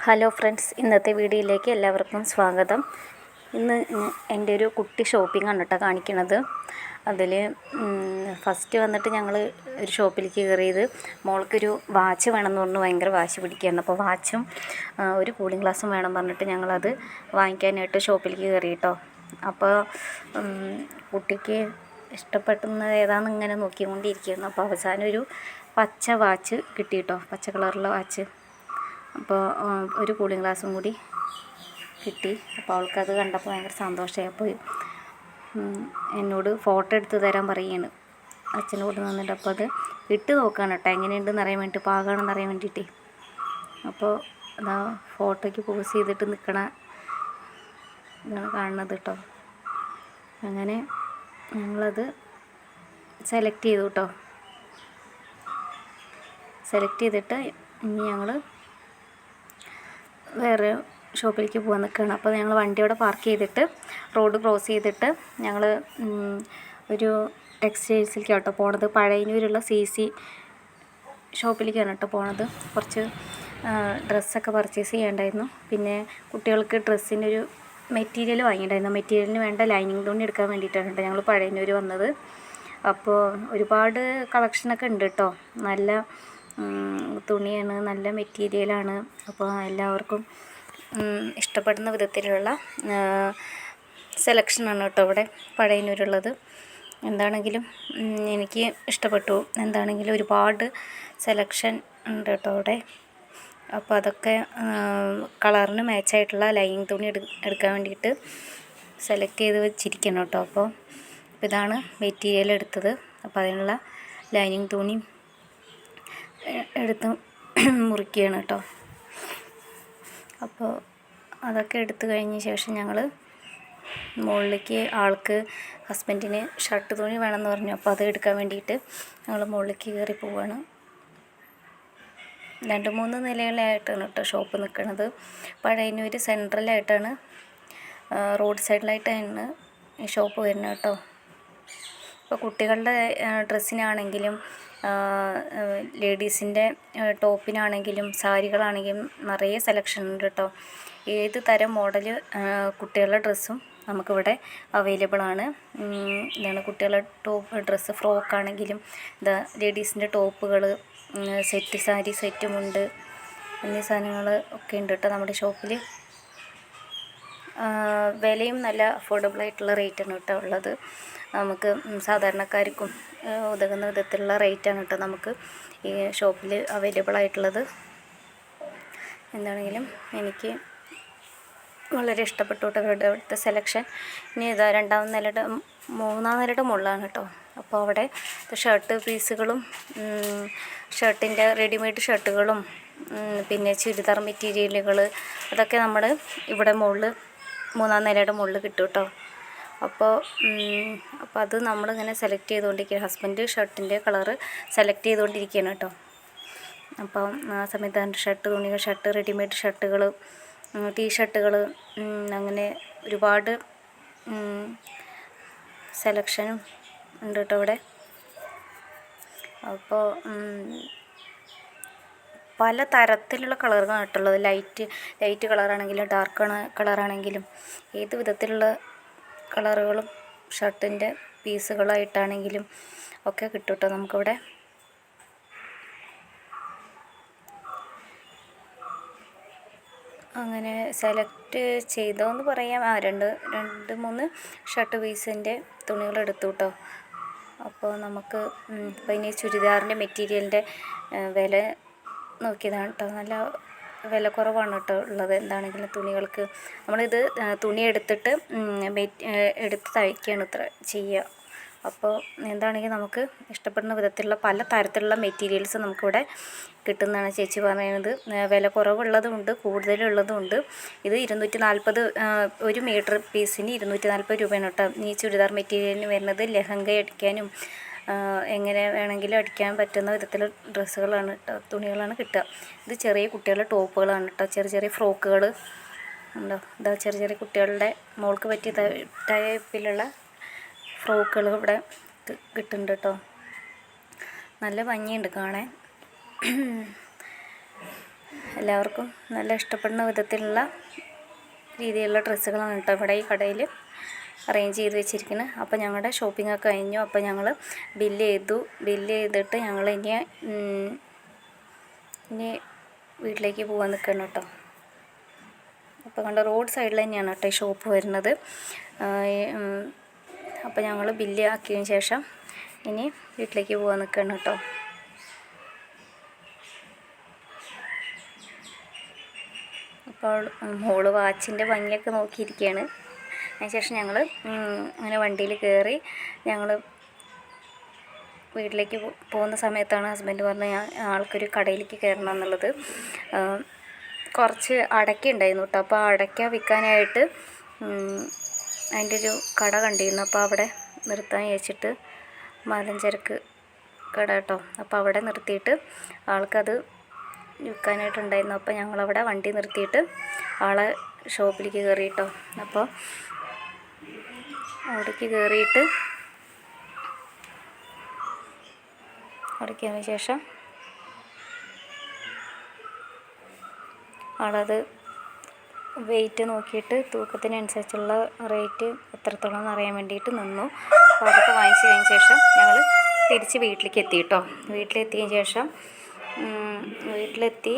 Hello friends, ഇന്നത്തെ വീഡിയോയിലേക്ക് എല്ലാവർക്കും സ്വാഗതം. ഇന്ന് എൻ്റെ ഒരു കുട്ടി ഷോപ്പിംഗ് ആണ് കേട്ടോ കാണിക്കണത്. അതിൽ ഫസ്റ്റ് വന്നിട്ട് ഞങ്ങൾ ഒരു ഷോപ്പിലേക്ക് കയറിയത് മോൾക്കൊരു വാച്ച് വേണമെന്ന് പറഞ്ഞു ഭയങ്കര വാശി പിടിക്കുകയാണ്. അപ്പോൾ വാച്ചും ഒരു കൂളിംഗ് ഗ്ലാസും വേണം പറഞ്ഞിട്ട് ഞങ്ങളത് വാങ്ങിക്കാനായിട്ട് ഷോപ്പിലേക്ക് കയറി കേട്ടോ. അപ്പോൾ കുട്ടിക്ക് ഇഷ്ടപ്പെടുന്നത് ഏതാണെന്ന് ഇങ്ങനെ നോക്കിക്കൊണ്ടിരിക്കുകയായിരുന്നു. അപ്പോൾ അവസാനം ഒരു പച്ച വാച്ച് കിട്ടി കേട്ടോ, പച്ച കളറുള്ള വാച്ച്. അപ്പോൾ ഒരു കൂളിംഗ് ഗ്ലാസും കൂടി കിട്ടി. അപ്പോൾ അവൾക്കത് കണ്ടപ്പോൾ ഭയങ്കര സന്തോഷമായി. അപ്പോൾ എന്നോട് ഫോട്ടോ എടുത്ത് തരാൻ പറയുകയാണ് അച്ഛനോട് നിന്നിട്ട്. അപ്പോൾ അത് ഇട്ട് നോക്കുകയാണ് കേട്ടോ, എങ്ങനെയുണ്ടെന്ന് അറിയാൻ വേണ്ടിയിട്ട്, പാകമാണെന്ന് അറിയാൻ വേണ്ടിയിട്ട്. അപ്പോൾ അതാ ഫോട്ടോയ്ക്ക് പോസ് ചെയ്തിട്ട് നിൽക്കണ ഇതാണ് കാണുന്നത് കേട്ടോ. അങ്ങനെ ഞങ്ങളത് സെലക്ട് ചെയ്തു കേട്ടോ. സെലക്ട് ചെയ്തിട്ട് ഇനി ഞങ്ങൾ വേറെ ഷോപ്പിലേക്ക് പോകാൻ നിൽക്കുകയാണ്. അപ്പോൾ ഞങ്ങൾ വണ്ടി അവിടെ പാർക്ക് ചെയ്തിട്ട് റോഡ് ക്രോസ് ചെയ്തിട്ട് ഞങ്ങൾ ഒരു ടെക്സ്റ്റൈൽസിലേക്ക് കേട്ടോ പോണത്. പഴയന്നൂരുള്ള CC ഷോപ്പിലേക്കാണ് കേട്ടോ പോണത്. കുറച്ച് ഡ്രസ്സൊക്കെ പർച്ചേസ് ചെയ്യേണ്ടായിരുന്നു. പിന്നെ കുട്ടികൾക്ക് ഡ്രസ്സിൻ്റെ ഒരു മെറ്റീരിയൽ വാങ്ങിയിട്ടുണ്ടായിരുന്നു. മെറ്റീരിയലിന് വേണ്ട ലൈനിങ് തുണി എടുക്കാൻ വേണ്ടിയിട്ടാണ് കേട്ടോ ഞങ്ങൾ പഴയന്നൂർ വന്നത്. അപ്പോൾ ഒരുപാട് കളക്ഷനൊക്കെ ഉണ്ട് കേട്ടോ. നല്ല തുണിയാണ്, നല്ല മെറ്റീരിയലാണ്. അപ്പോൾ എല്ലാവർക്കും ഇഷ്ടപ്പെടുന്ന വിധത്തിലുള്ള സെലക്ഷനാണ് കേട്ടോ ഇവിടെ പഴയന്നൂരുള്ളത്. എന്താണെങ്കിലും എനിക്ക് ഇഷ്ടപ്പെട്ടു. എന്താണെങ്കിലും ഒരുപാട് സെലക്ഷൻ ഉണ്ട് കേട്ടോ ഇവിടെ. അപ്പോൾ അതൊക്കെ കളറിന് മാച്ചായിട്ടുള്ള ലൈനിങ് തുണി എടുക്കാൻ വേണ്ടിയിട്ട് സെലക്ട് ചെയ്ത് വെച്ചിരിക്കണം കേട്ടോ. അപ്പോൾ ഇതാണ് മെറ്റീരിയൽ എടുത്തത്. അപ്പോൾ അതിനുള്ള ലൈനിങ് തുണി എടുത്ത് മുറിക്കുകയാണ് കേട്ടോ. അപ്പോൾ അതൊക്കെ എടുത്തു കഴിഞ്ഞ ശേഷം ഞങ്ങൾ മുകളിലേക്ക്, ആൾക്ക് ഹസ്ബൻഡിന് ഷർട്ട് തുണി വേണമെന്ന് പറഞ്ഞു. അപ്പോൾ അത് എടുക്കാൻ വേണ്ടിയിട്ട് ഞങ്ങൾ മുകളിലേക്ക് കയറി പോവുകയാണ്. 2-3 നിലകളിലായിട്ടാണ് കേട്ടോ ഷോപ്പ് നിൽക്കുന്നത്. പഴയന്നൂർ സെൻട്രലായിട്ടാണ്, റോഡ് സൈഡിലായിട്ടാണ് ഈ ഷോപ്പ് വരുന്നത് കേട്ടോ. അപ്പോൾ കുട്ടികളുടെ ഡ്രസ്സിനാണെങ്കിലും ലേഡീസിൻ്റെ ടോപ്പിനാണെങ്കിലും സാരികളാണെങ്കിലും നിറയെ സെലക്ഷൻ ഉണ്ട് കേട്ടോ. ഏത് തരം മോഡൽ കുട്ടികളുടെ ഡ്രസ്സും നമുക്കിവിടെ അവൈലബിൾ ആണ്. ഇതാണ് കുട്ടികളുടെ ഡ്രസ്സ്, ഫ്രോക്കാണെങ്കിലും ഇതാ ലേഡീസിൻ്റെ ടോപ്പുകൾ, സെറ്റ് സാരി സെറ്റുമുണ്ട്, എന്നീ സാധനങ്ങൾ ഒക്കെ ഉണ്ട് കേട്ടോ നമ്മുടെ ഷോപ്പിൽ. വിലയും നല്ല അഫോർഡബിളായിട്ടുള്ള റേറ്റാണ് കേട്ടോ ഉള്ളത്. നമുക്ക് സാധാരണക്കാർക്കും ഉതകുന്ന വിധത്തിലുള്ള റേറ്റാണ് കേട്ടോ നമുക്ക് ഈ ഷോപ്പിൽ അവൈലബിൾ ആയിട്ടുള്ളത്. എന്താണെങ്കിലും എനിക്ക് വളരെ ഇഷ്ടപ്പെട്ടു കേട്ടോ അവരുടെ അവിടുത്തെ സെലക്ഷൻ. ഇനി ഇതാ 3-ാം നിലയുടെ മുകളിലാണ് കേട്ടോ. അപ്പോൾ അവിടെ ഷർട്ട് പീസുകളും ഷർട്ടിൻ്റെ റെഡിമെയ്ഡ് ഷർട്ടുകളും പിന്നെ ചുരിദാർ മെറ്റീരിയലുകൾ അതൊക്കെ നമ്മൾ ഇവിടെ മുകളിൽ 3-ാം നിലയുടെ മുകളിൽ കിട്ടും കേട്ടോ. അപ്പോൾ അത് നമ്മളിങ്ങനെ സെലക്ട് ചെയ്തുകൊണ്ടിരിക്കുകയാണ്. ഹസ്ബൻഡ് ഷർട്ടിൻ്റെ കളറ് സെലക്ട് ചെയ്തുകൊണ്ടിരിക്കുകയാണ് കേട്ടോ. അപ്പം ആ സമയത്ത് ഷർട്ട് തുണികൾ, ഷർട്ട് റെഡിമെയ്ഡ് ഷർട്ടുകൾ, ടീഷർട്ടുകൾ, അങ്ങനെ ഒരുപാട് സെലക്ഷനും ഉണ്ട് കേട്ടോ ഇവിടെ. അപ്പോൾ പല തരത്തിലുള്ള കളറുകളാണ് കേട്ടുള്ളത്. ലൈറ്റ് കളറാണെങ്കിലും ഡാർക്ക് കളറാണെങ്കിലും ഏത് വിധത്തിലുള്ള കളറുകളും ഷർട്ടിൻ്റെ പീസുകളായിട്ടാണെങ്കിലും ഒക്കെ കിട്ടും കേട്ടോ നമുക്കിവിടെ. അങ്ങനെ സെലക്ട് ചെയ്തോന്ന് പറയാം. 2-3 ഷർട്ട് പീസിൻ്റെ തുണികൾ എടുത്തു കേട്ടോ. അപ്പോൾ നമുക്ക് ഇപ്പോൾ ഇനി ചുരിദാറിൻ്റെ മെറ്റീരിയലിൻ്റെ വില നോക്കിയതാണ് കേട്ടോ. നല്ല വില കുറവാണ് കേട്ടോ ഉള്ളത്. എന്താണെങ്കിലും തുണികൾക്ക് നമ്മളിത് തുണി എടുത്തിട്ട് എടുത്ത് തയ്ക്കുകയാണ് ഇത്ര ചെയ്യുക. അപ്പോൾ എന്താണെങ്കിലും നമുക്ക് ഇഷ്ടപ്പെടുന്ന വിധത്തിലുള്ള പല തരത്തിലുള്ള മെറ്റീരിയൽസ് നമുക്കിവിടെ കിട്ടുന്നതാണ് ചേച്ചി പറയുന്നത്. വില കുറവുള്ളതുമുണ്ട്, കൂടുതലുള്ളതുമുണ്ട്. ഇത് 240, 1 മീറ്റർ പീസിന് 240 രൂപയാണ് കേട്ടോ ഈ ചുരിദാർ മെറ്റീരിയലിന് വരുന്നത്. ലെഹങ്ക അടിക്കാനും എങ്ങനെ വേണമെങ്കിലും അടിക്കാൻ പറ്റുന്ന വിധത്തിലുള്ള ഡ്രസ്സുകളാണ് കേട്ടോ, തുണികളാണ് കിട്ടുക. ഇത് ചെറിയ കുട്ടികളുടെ ടോപ്പുകളാണ് കേട്ടോ, ചെറിയ ഫ്രോക്കുകൾ ഉണ്ടോ. ഇതാ ചെറിയ കുട്ടികളുടെ മോൾക്ക് പറ്റിയ ടൈപ്പിലുള്ള ഫ്രോക്കുകൾ ഇവിടെ കിട്ടുന്നുണ്ട് കേട്ടോ. നല്ല ഭംഗിയുണ്ട് കാണാൻ. എല്ലാവർക്കും നല്ല ഇഷ്ടപ്പെടുന്ന വിധത്തിലുള്ള രീതിയിലുള്ള ഡ്രസ്സുകളാണ് കേട്ടോ ഇവിടെ ഈ കടയിൽ അറേഞ്ച് ചെയ്ത് വെച്ചിരിക്കുന്നത്. അപ്പോൾ ഞങ്ങളുടെ ഷോപ്പിംഗ് ഒക്കെ കഴിഞ്ഞു. അപ്പോൾ ഞങ്ങൾ ബില്ല് ചെയ്തിട്ട് ഞങ്ങൾ ഇനി വീട്ടിലേക്ക് പോകാൻ നിൽക്കണം കേട്ടോ. അപ്പോൾ കണ്ട റോഡ് സൈഡിൽ തന്നെയാണ് കേട്ടോ ഈ ഷോപ്പ് വരുന്നത്. അപ്പോൾ ഞങ്ങൾ ബില്ല് ആക്കിയതിന് ശേഷം ഇനി വീട്ടിലേക്ക് പോകാൻ നിൽക്കണം കേട്ടോ. അപ്പോൾ മോള് വാച്ചിൻ്റെ ഭംഗിയൊക്കെ നോക്കിയിരിക്കുകയാണ്. അതിനുശേഷം ഞങ്ങൾ അങ്ങനെ വണ്ടിയിൽ കയറി ഞങ്ങൾ വീട്ടിലേക്ക് പോകുന്ന സമയത്താണ് ഹസ്ബൻഡ് പറഞ്ഞത് ആൾക്കൊരു കടയിലേക്ക് കയറണം എന്നുള്ളത്. കുറച്ച് അടയ്ക്ക ഉണ്ടായിരുന്നു കേട്ടോ. അപ്പോൾ അടയ്ക്ക വിൽക്കാനായിട്ട് അതിൻ്റെ ഒരു കട കണ്ടിരുന്നു. അപ്പോൾ അവിടെ നിർത്താൻ വിചാരിച്ചിട്ട് മലഞ്ചരക്ക് കട കേട്ടോ. അപ്പോൾ അവിടെ നിർത്തിയിട്ട് ആൾക്കത് വിൽക്കാനായിട്ടുണ്ടായിരുന്നു. അപ്പോൾ ഞങ്ങളവിടെ വണ്ടി നിർത്തിയിട്ട് ആളെ ഷോപ്പിലേക്ക് കയറി കേട്ടോ. അപ്പോൾ അവിടേക്ക് കയറിയിട്ട് അടയ്ക്കതിന് ശേഷം ആളത് വെയിറ്റ് നോക്കിയിട്ട് തൂക്കത്തിനനുസരിച്ചുള്ള റേറ്റ് എത്രത്തോളം എന്ന് അറിയാൻ വേണ്ടിയിട്ട് നിന്നു. അപ്പോൾ അതൊക്കെ വാങ്ങിച്ച് കഴിഞ്ഞ ശേഷം ഞങ്ങൾ തിരിച്ച് വീട്ടിലേക്ക് എത്തി കേട്ടോ. വീട്ടിലെത്തിയതിന് ശേഷം വീട്ടിലെത്തി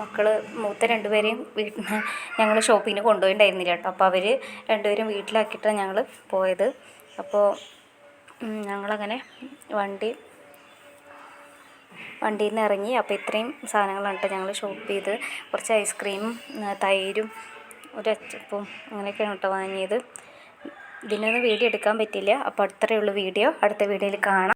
മക്കൾ മൂത്ത രണ്ടുപേരെയും ഞങ്ങൾ ഷോപ്പിങ്ങിന് കൊണ്ടുപോയിട്ടുണ്ടായിരുന്നില്ല കേട്ടോ. അപ്പോൾ അവർ രണ്ടുപേരും വീട്ടിലാക്കിയിട്ടാണ് ഞങ്ങൾ പോയത്. അപ്പോൾ ഞങ്ങളങ്ങനെ വണ്ടിയിൽ നിന്ന് ഇറങ്ങി. അപ്പോൾ ഇത്രയും സാധനങ്ങളാണ് കേട്ടോ ഞങ്ങൾ ഷോപ്പ് ചെയ്ത്. കുറച്ച് ഐസ്ക്രീമും തൈരും ഒരു അച്ചപ്പവും അങ്ങനെയൊക്കെയാണ് കേട്ടോ വാങ്ങിയത്. ഇതിനൊന്നും വീഡിയോ എടുക്കാൻ പറ്റില്ല. അപ്പോൾ അത്രയേ ഉള്ളൂ വീഡിയോ. അടുത്ത വീഡിയോയിൽ കാണാം.